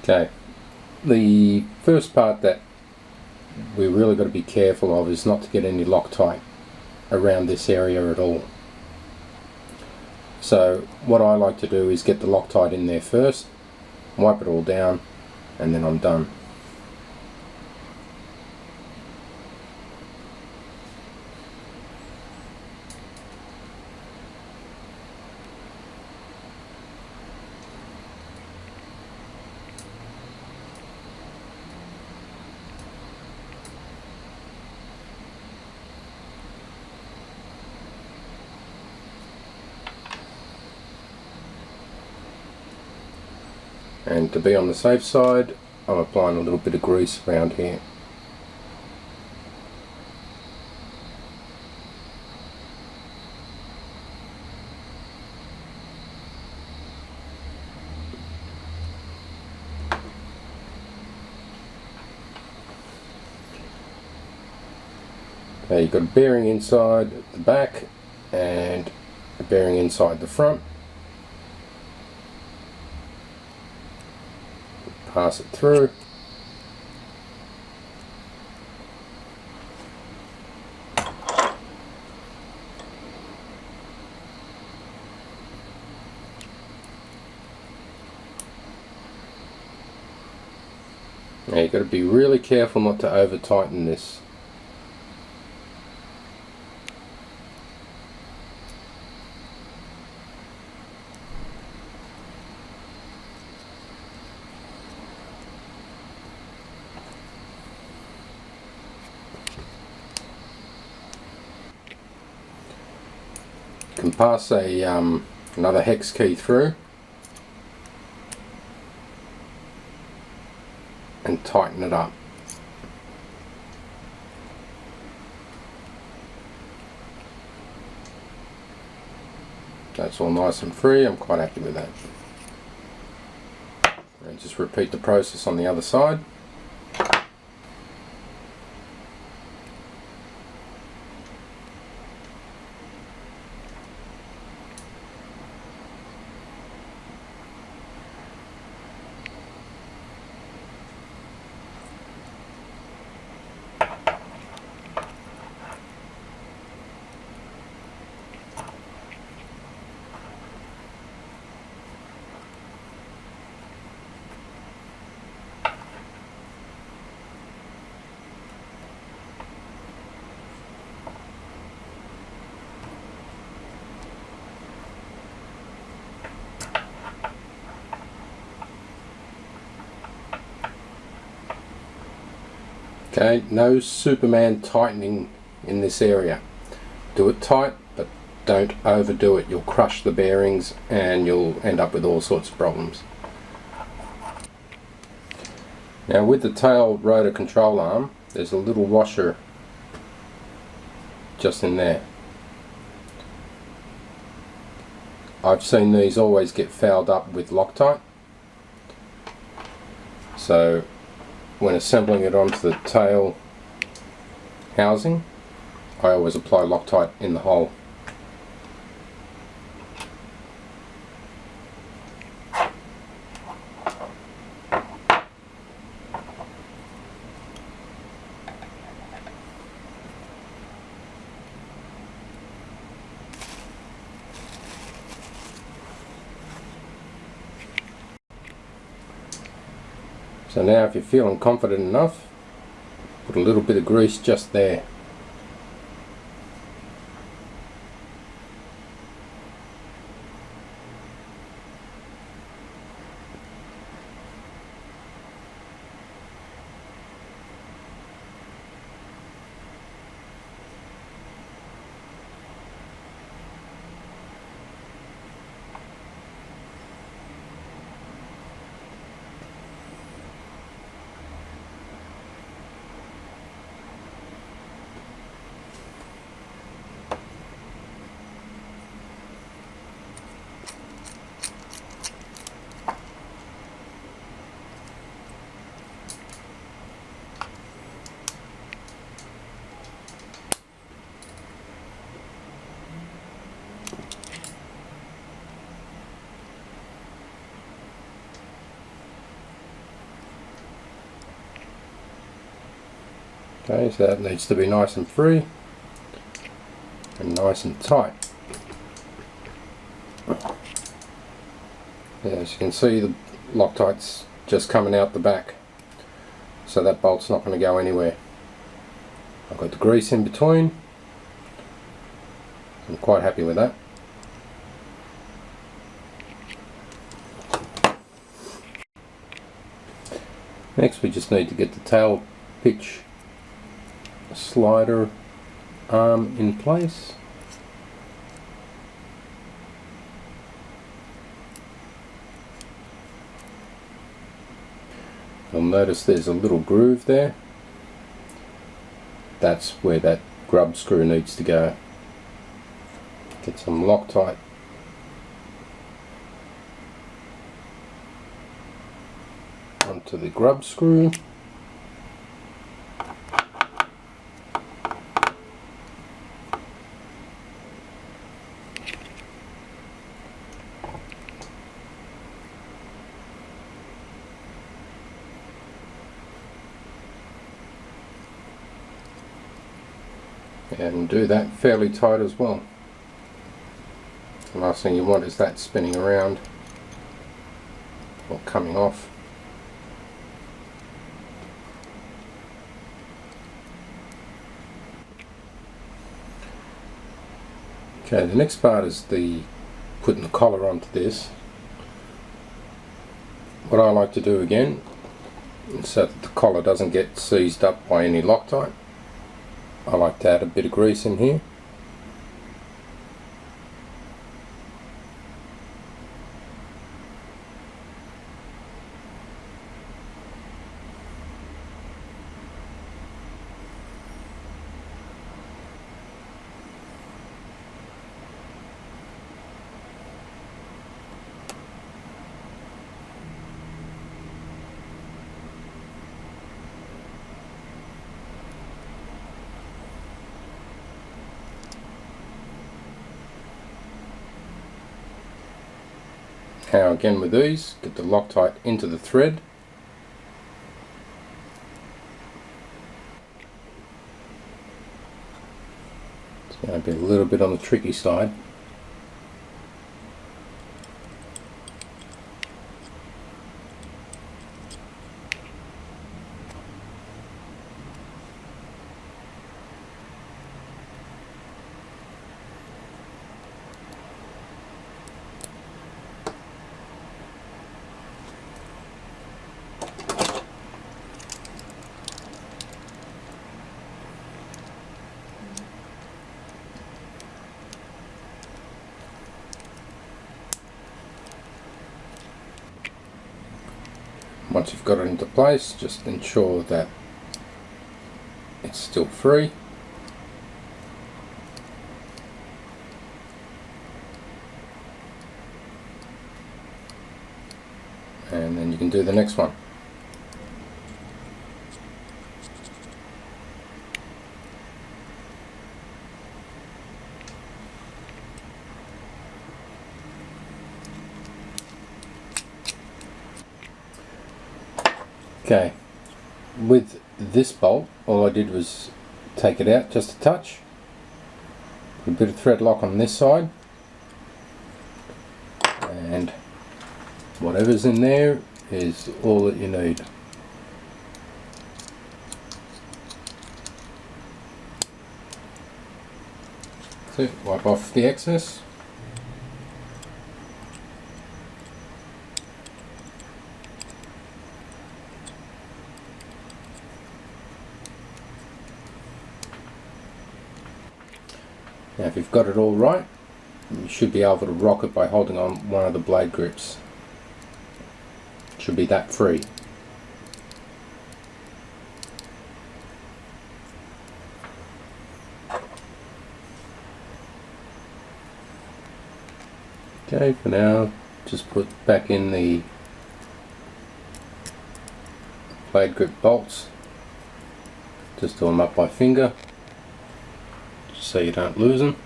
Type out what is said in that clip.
Okay, the first part that we really got to be careful of is not to get any Loctite around this area at all. So what I like to do is get the Loctite in there first, wipe it all down, and then I'm done. And to be on the safe side, I'm applying a little bit of grease around here. Okay, you've got a bearing inside the back and a bearing inside the front. Pass it through. Now you've got to be really careful not to over tighten this. You can pass another hex key through and tighten it up. That's all nice and free. I'm quite happy with that. And just repeat the process on the other side. Okay, no Superman tightening in this area. Do it tight, but don't overdo it. You'll crush the bearings and you'll end up with all sorts of problems. Now with the tail rotor control arm, there's a little washer just in there. I've seen these always get fouled up with Loctite. So when assembling it onto the tail housing, I always apply Loctite in the hole. So now if you're feeling confident enough, put a little bit of grease just there. Okay, so that needs to be nice and free and nice and tight. Yeah, as you can see, the Loctite's just coming out the back, so that bolt's not going to go anywhere. I've got the grease in between. I'm quite happy with that. Next we just need to get the tail pitch slider arm in place. You'll notice there's a little groove there. That's where that grub screw needs to go. Get some Loctite onto the grub screw. And do that fairly tight as well. The last thing you want is that spinning around or coming off. Okay, the next part is the putting the collar onto this. What I like to do again, so that the collar doesn't get seized up by any Loctite, I like to add a bit of grease in here. Now again with these, get the Loctite into the thread. It's going to be a little bit on the tricky side. Once you've got it into place, just ensure that it's still free. And then you can do the next one. Okay, with this bolt, all I did was take it out just a touch, put a bit of thread lock on this side, and whatever's in there is all that you need. So wipe off the excess. Now if you've got it all right, you should be able to rock it by holding on one of the blade grips. It should be that free. Okay, for now, just put back in the blade grip bolts. Just do them up by finger, just so you don't lose them.